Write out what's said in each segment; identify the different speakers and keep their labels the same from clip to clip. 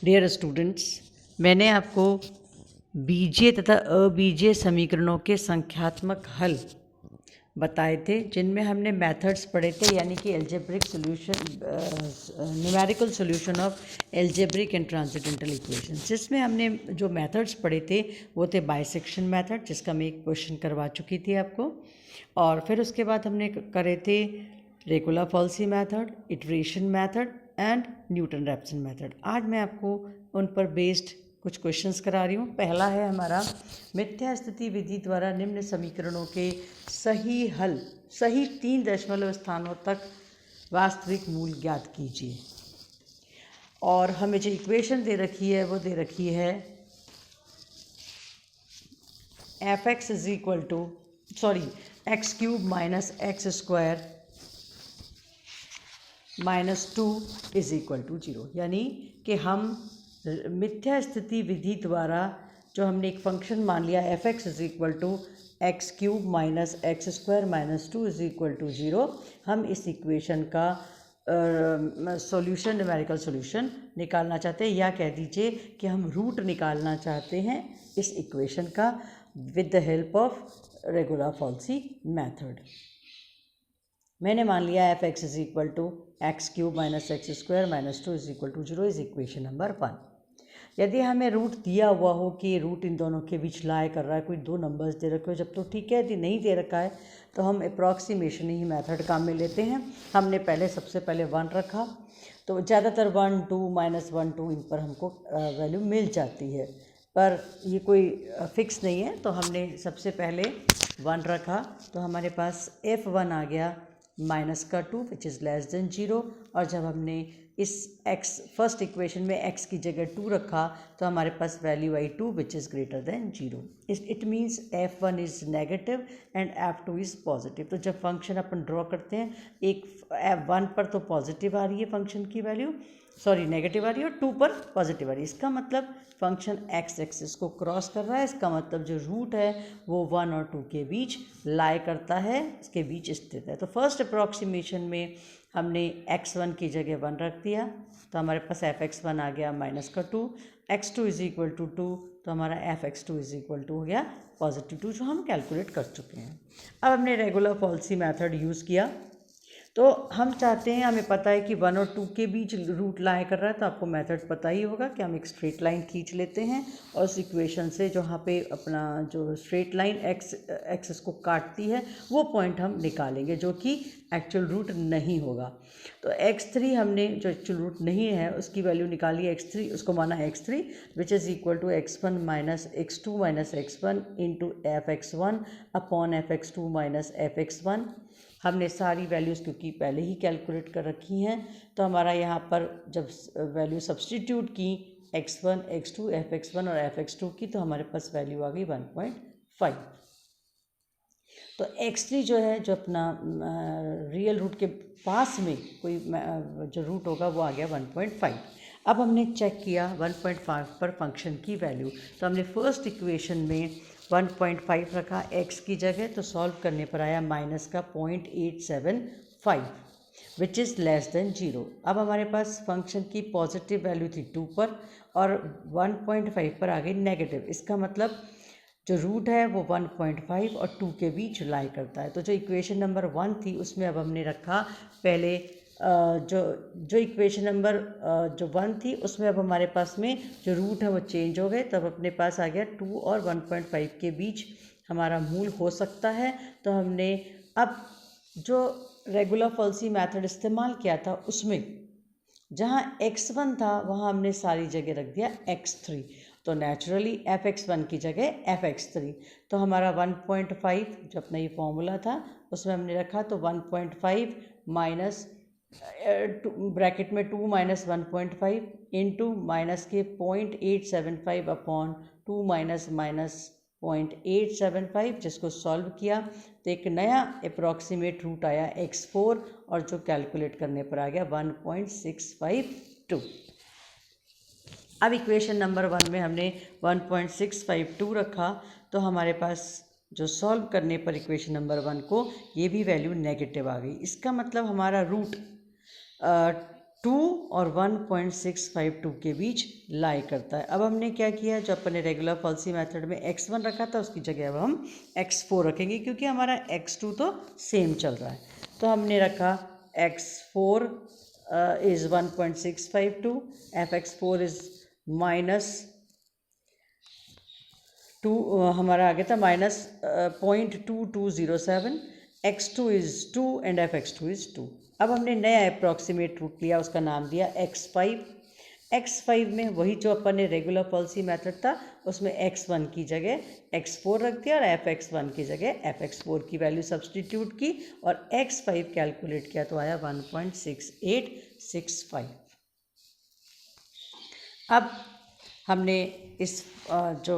Speaker 1: Dear students, मैंने आपको बीजीय तथा अबीजीय समीकरणों के संख्यात्मक हल बताए थे, जिनमें हमने मेथड्स पढ़े थे, यानी कि algebraic solution, numerical solution of algebraic and transcendental equations. जिसमें हमने जो मेथड्स पढ़े थे वो थे बाइसेक्शन मेथड, जिसका मैं एक क्वेश्चन करवा चुकी थी आपको, और फिर उसके बाद हमने करे थे regular-falsies method, iteration method and Newton-Raphson method. आज मैं आपको उन पर बेस्ड कुछ क्वेश्चंस करा रही हूँ। पहला है हमारा, मिथ्या स्थिति विधि द्वारा निम्न समीकरणों के सही हल सही 3 दशमलव स्थानों तक वास्तविक मूल ज्ञात कीजिए। और हमें जो इक्वेशन दे रखी है वो दे रखी है f(x) is equal to x cube minus x square -2 is equal to 0। यानी कि हम मिथ्या स्थिति विधि द्वारा जो हमने एक फंक्शन मान लिया f(x) is equal to x cube minus x square -2 is equal to 0, हम इस इक्वेशन का सॉल्यूशन, न्यूमेरिकल सॉल्यूशन निकालना चाहते हैं, या कह दीजिए कि हम रूट निकालना चाहते हैं इस इक्वेशन का with the help of regula falsi method. मैंने मान लिया f(x) is equal to x cube minus x square -2 is equal to 0 is equation number 1। यदि हमें रूट दिया हुआ हो कि रूट इन दोनों के बीच लाई कर रहा है, कोई दो नंबर्स दे रखे हो जब तो ठीक है, यदि नहीं दे रखा है तो हम अप्रॉक्सीमेशन ही मेथड काम में लेते हैं। हमने सबसे पहले 1 रखा, तो ज़्यादातर 1, 2, -1, 2 इन पर हमको वैल्यू मिल जाती है, पर ये कोई फिक्स नहीं है। तो हमने सबसे पहले 1 रखा, तो हमारे पास f(1) आ गया -2 विच इज़ लेस देन 0। और जब हमने इस x फर्स्ट इक्वेशन में x की जगह 2 रखा तो हमारे पास वैल्यू आई 2 which is greater than 0। It means f(1) is negative and f(2) is positive. तो जब फंक्शन अपन ड्रॉ करते हैं, एक f(1) पर तो पॉजिटिव आ रही है फंक्शन की वैल्यू, नेगेटिव आ रही है, और 2 पर पॉजिटिव आ रही है। इसका मतलब फंक्शन x एक्सिस को क्रॉस कर रहा है। इसका मतलब जो रूट है वो 1 और 2 के बीच लाई करता है, इसके बीच स्थित है। तो फर्स्ट अप्रॉक्सीमेशन में हमने x1 की जगह 1 रख दिया, तो हमारे पास f(x1) आ गया -2, x2 इज इक्वल टू 2, तो हमारा f(x2) इज इक्वल टू हो गया +2, जो हम कैलकुलेट कर चुके हैं। अब हमने रेगुलर-फॉल्सी मेथड यूज़ किया, तो हम चाहते हैं, हमें पता है कि 1 और 2 के बीच रूट लाई कर रहा है, तो आपको मेथड पता ही होगा कि हम एक स्ट्रेट लाइन खींच लेते हैं और उस इक्वेशन से जहाँ पे अपना जो स्ट्रेट लाइन एक्सिस को काटती है वो पॉइंट हम निकालेंगे, जो कि एक्चुअल रूट नहीं होगा। तो x3 हमने जो एक्चुअल रूट नहीं है उसकी वैल्यू निकाली, x3 उसको माना x3 which is equal to x1 minus x2 minus x1 into f(x1) upon f(x2) minus f(x1). हमने सारी वैल्यूज़ क्योंकि पहले ही कैलकुलेट कर रखी हैं, तो हमारा यहाँ पर जब वैल्यू सब्सटीट्यूट की x1, x2, f(x1) और f(x2) की, तो हमारे पास वैल्यू आ गई 1.5। तो x3 जो है, जो अपना रियल रूट के पास में कोई जो रूट होगा वो आ गया 1.5। अब हमने चेक किया 1.5 पर फंक्शन की वैल्यू, तो हमने फर्स्ट इक्वेशन में 1.5 रखा x की जगह, तो सॉल्व करने पर आया -0.875 विच इज़ लेस देन 0। अब हमारे पास फंक्शन की पॉजिटिव वैल्यू थी 2 पर और 1.5 पर आ गई नेगेटिव। इसका मतलब जो रूट है वो 1.5 और 2 के बीच लाई करता है। तो जो इक्वेशन नंबर 1 थी उसमें अब हमने रखा पहले जो इक्वेशन नंबर जो 1 थी उसमें अब हमारे पास में जो रूट है वो चेंज हो गए, तब अपने पास आ गया 2 और 1.5 के बीच हमारा मूल हो सकता है। तो हमने अब जो रेगुलर-फॉल्सी मेथड इस्तेमाल किया था उसमें जहाँ x1 था वहाँ हमने सारी जगह रख दिया x3, तो नेचुरली f(x1) की जगह f(x3), तो हमारा 1.5 जो अपना ये फॉर्मूला था उसमें हमने रखा, तो 1.5 माइनस ब्रैकेट में 2 माइनस 1.5 इंटू माइनस के 0.875 अपॉन 2 माइनस 0.875, जिसको सॉल्व किया तो एक नया अप्रॉक्सीमेट रूट आया x4, और जो कैलकुलेट करने पर आ गया 1.652। अब इक्वेशन नंबर 1 में हमने 1.652 रखा, तो हमारे पास जो सॉल्व करने पर इक्वेशन नंबर 1 को ये भी वैल्यू नेगेटिव आ गई। इसका मतलब हमारा रूट 2 और 1.652 के बीच लाई करता है। अब हमने क्या किया, जो अपने रेगुलर फॉल्सी मेथड में x1 रखा था उसकी जगह अब हम x4 रखेंगे, क्योंकि हमारा x2 तो सेम चल रहा है। तो हमने रखा x4 इज़ 1.652, fx4 इज़ -2, हमारा आ गया था -0.2207, x2 is 2 and fx2 is 2। अब हमने नया अप्रॉक्सीमेट रूट लिया, उसका नाम दिया x5। x5 में वही जो अपन ने रेगुलर फॉल्सी मेथड था उसमें x1 की जगह x4 रख दिया और fx1 की जगह fx4 की वैल्यू सब्सटीट्यूट की और x5 कैलकुलेट किया तो आया 1.6865। अब हमने इस जो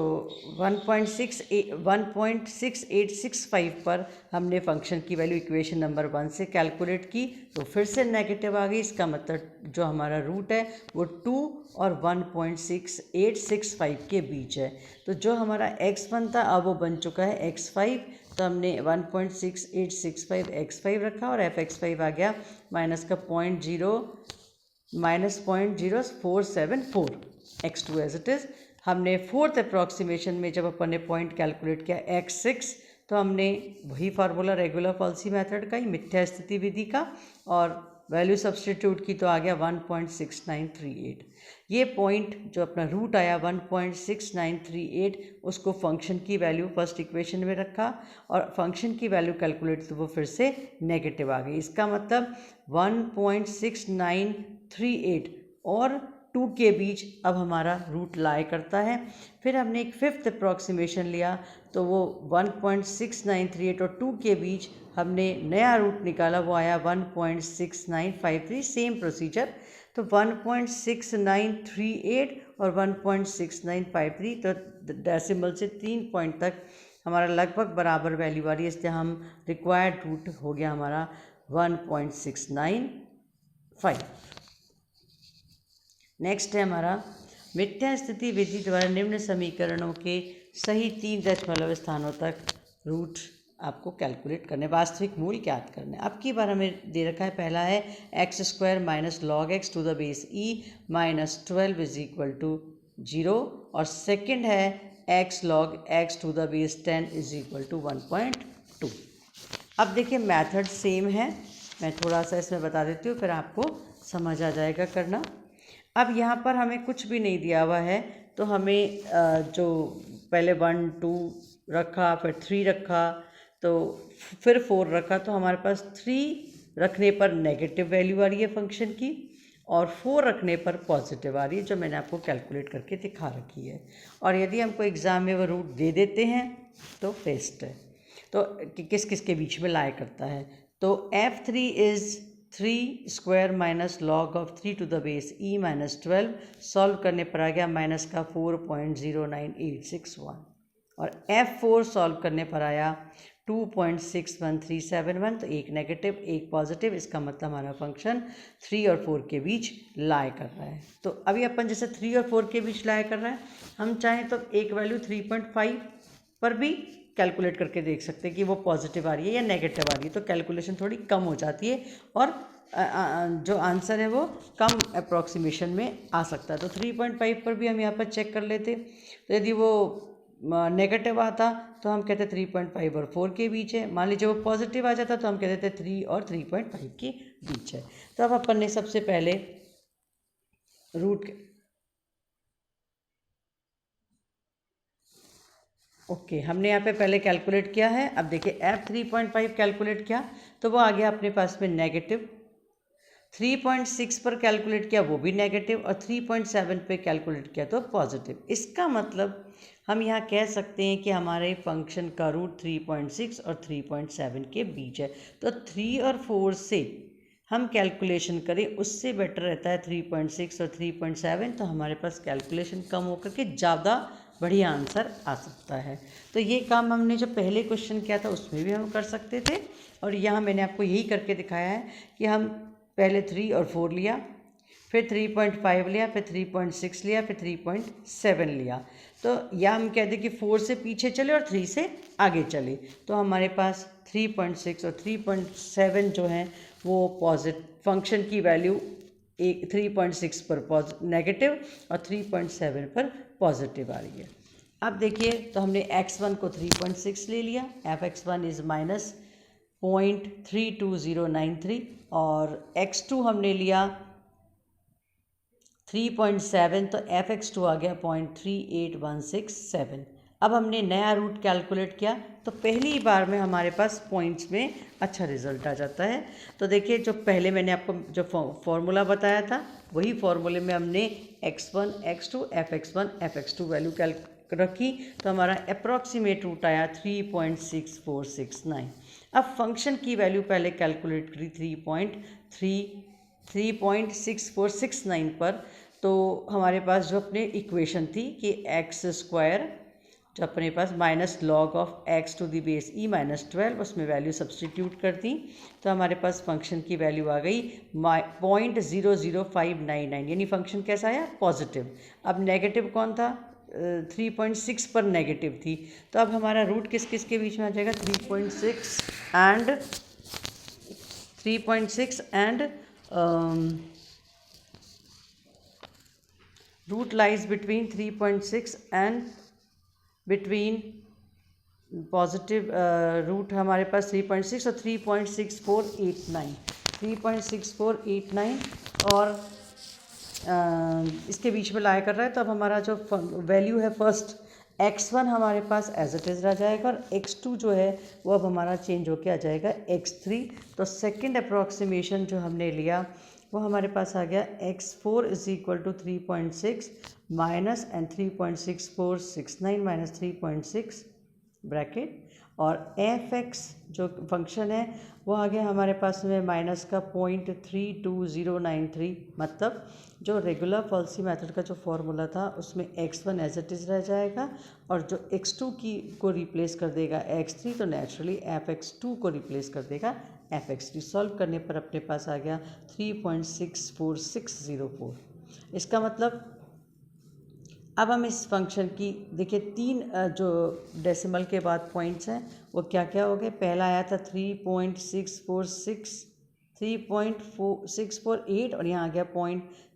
Speaker 1: 1.6865 पर हमने फंक्शन की वैल्यू इक्वेशन नंबर 1 से कैलकुलेट की तो फिर से नेगेटिव आ गई। इसका मतलब जो हमारा रूट है वो 2 और 1.6865 के बीच है। तो जो हमारा x1 था अब वो बन चुका है x5। तो हमने 1.6865 x5 रखा और fx5 आ गया -0.0474, x2 एज इट इज़। हमने फोर्थ अप्रॉक्सीमेशन में जब अपन ने पॉइंट कैलकुलेट किया x6 तो हमने वही फार्मूला रेगुलर फॉल्सी मेथड का ही, मिथ्या स्थिति विधि का, और वैल्यू सब्सटीट्यूट की तो आ गया 1.6938। ये पॉइंट जो अपना रूट आया 1.6938 उसको फंक्शन की वैल्यू फर्स्ट इक्वेशन में रखा और फंक्शन की वैल्यू कैलकुलेट तो वो फिर से नेगेटिव आ गई। इसका मतलब 1.6938 और 2 के बीच अब हमारा रूट लाई करता है। फिर हमने एक फिफ्थ अप्रॉक्सीमेशन लिया तो वो 1.6938 और 2 के बीच हमने नया रूट निकाला, वो आया 1.6953। सेम प्रोसीजर, तो 1.6938 और 1.6953, तो डेसिमल से 3 पॉइंट तक हमारा लगभग बराबर वैल्यू आ रही है, इसलिए हम रिक्वायर्ड रूट हो गया हमारा 1.695। नेक्स्ट है हमारा मिथ्या स्थिति विधि द्वारा निम्न समीकरणों के सही 3 दशमलव स्थानों तक रूट आपको कैलकुलेट करने, वास्तविक मूल्य ज्ञात करने। अब की बार हमें दे रखा है, पहला है x² minus log x to the base e minus 12 is equal to 0 और सेकंड है x log x to the base 10 is equal to 1.2। अब देखिए मेथड सेम है, मैं थोड़ा सा इसमें बता देती हूँ फिर आपको समझ आ जाएगा करना। अब यहाँ पर हमें कुछ भी नहीं दिया हुआ है तो हमें जो पहले 1 2 रखा, फिर 3 रखा, तो फिर 4 रखा, तो हमारे पास 3 रखने पर नेगेटिव वैल्यू आ रही है फंक्शन की और 4 रखने पर पॉजिटिव आ रही है, जो मैंने आपको कैलकुलेट करके दिखा रखी है। और यदि हमको एग्ज़ाम में वो रूट दे देते हैं तो बेस्ट है। तो किस किस के बीच में लाई करता है, तो f3 is 3 square minus log of 3 to the base e minus 12, solve करने पर आ गया माइनस का 4.09861 और f4 सॉल्व करने पर आया 2.61371, तो एक नेगेटिव एक पॉजिटिव, इसका मतलब हमारा फंक्शन 3 और 4 के बीच लाई कर रहा है। तो अभी अपन जैसे 3 और 4 के बीच लाई कर रहा है, हम चाहें तो एक वैल्यू 3.5 पर भी कैलकुलेट करके देख सकते हैं कि वो पॉजिटिव आ रही है या नेगेटिव आ रही है, तो कैलकुलेशन थोड़ी कम हो जाती है और जो आंसर है वो कम अप्रॉक्सीमेशन में आ सकता है। तो 3.5 पर भी हम यहाँ पर चेक कर लेते, तो यदि वो नेगेटिव आता तो हम कहते 3.5 और 4 के बीच है, मान लीजिए वो पॉजिटिव आ जाता तो हम कहते थे 3 और 3.5 के बीच है। तो अब अपन ने सबसे पहले रूट ओके हमने यहाँ पे पहले कैलकुलेट किया है। अब देखिए f 3.5 कैलकुलेट किया तो वो आ गया अपने पास में नेगेटिव, 3.6 पर कैलकुलेट किया वो भी नेगेटिव और 3.7 पे कैलकुलेट किया तो पॉजिटिव। इसका मतलब हम यहाँ कह सकते हैं कि हमारे फंक्शन का रूट 3.6 और 3.7 के बीच है। तो 3 और 4 से हम कैलकुलेशन करें उससे बेटर रहता है 3.6 और 3.7, तो हमारे पास कैलकुलेशन कम होकर के ज़्यादा बढ़िया आंसर आ सकता है। तो ये काम हमने जो पहले क्वेश्चन किया था उसमें भी हम कर सकते थे और यहाँ मैंने आपको यही करके दिखाया है कि हम पहले 3 और 4 लिया, फिर 3.5 लिया, फिर 3.6 लिया, फिर 3.7 लिया। तो या हम कहते कि 4 से पीछे चले और 3 से आगे चले, तो हमारे पास 3.6 और 3.7 जो हैं वो पॉजिटिव फंक्शन की वैल्यू 3.6 पर नेगेटिव और 3.7 पर पॉजिटिव आ रही है। अब देखिए, तो हमने x1 को 3.6 ले लिया, f(x1) इज़ -0.32093 और x2 हमने लिया 3.7, तो f(x2) आ गया 0.38167। अब हमने नया रूट कैलकुलेट किया तो पहली बार में हमारे पास पॉइंट्स में अच्छा रिजल्ट आ जाता है। तो देखिए, जो पहले मैंने आपको जो फॉर्मूला बताया था वही फॉर्मूले में हमने x1, x2, f(x1), f(x2) value रखी तो हमारा अप्रॉक्सीमेट रूट आया 3.6469। अब फंक्शन की वैल्यू पहले कैलकुलेट करी 3.6469 पर, तो हमारे पास जो अपने इक्वेशन थी कि x² जो अपने पास -log(x⁻e−12), उसमें वैल्यू सब्सटीट्यूट कर दी तो हमारे पास फंक्शन की वैल्यू आ गई 0.00599, यानी फंक्शन कैसा आया? पॉजिटिव। अब नेगेटिव कौन था? 3.6 पर नेगेटिव थी, तो अब हमारा रूट किस किस के बीच में आ जाएगा? 3.6 and root lies between 3.6 and between positive root हमारे पास 3.6 और 3.6489 और इसके बीच में लाया कर रहा है। तो अब हमारा जो वैल्यू है फर्स्ट x1 हमारे पास एज इट इज़ रह जाएगा और x2 जो है वो अब हमारा चेंज होके आ जाएगा x3। तो सेकंड अप्रॉक्सीमेशन जो हमने लिया वो हमारे पास आ गया x4 is equal to 3.6 minus and 3.6469 minus 3.6 bracket, और f(x) जो फंक्शन है वो आ गया हमारे पास में माइनस का 0.32093। मतलब जो रेगुलर फॉल्सी मेथड का जो फॉर्मूला था उसमें x1 एज इट इज़ रह जाएगा और जो x2 को रिप्लेस कर देगा x3, तो नेचुरली f(x2) को रिप्लेस कर देगा f(x3). सॉल्व करने पर अपने पास आ गया 3.64604। इसका मतलब अब हम इस फंक्शन की देखिए 3 जो डेसिमल के बाद पॉइंट्स हैं वो क्या क्या हो गए। पहला आया था 3.648 और यहाँ आ गया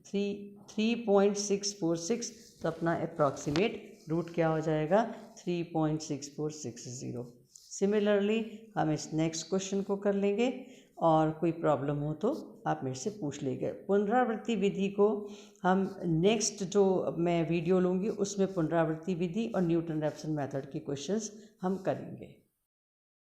Speaker 1: 3.646, तो अपना अप्रॉक्सीमेट रूट क्या हो जाएगा? 3.6460। सिमिलरली हम इस नेक्स्ट क्वेश्चन को कर लेंगे और कोई प्रॉब्लम हो तो आप मेरे से पूछ लीजिए। पुनरावृत्ति विधि को हम नेक्स्ट जो मैं वीडियो लूँगी उसमें पुनरावृत्ति विधि और न्यूटन रैप्सन मेथड के क्वेश्चंस हम करेंगे।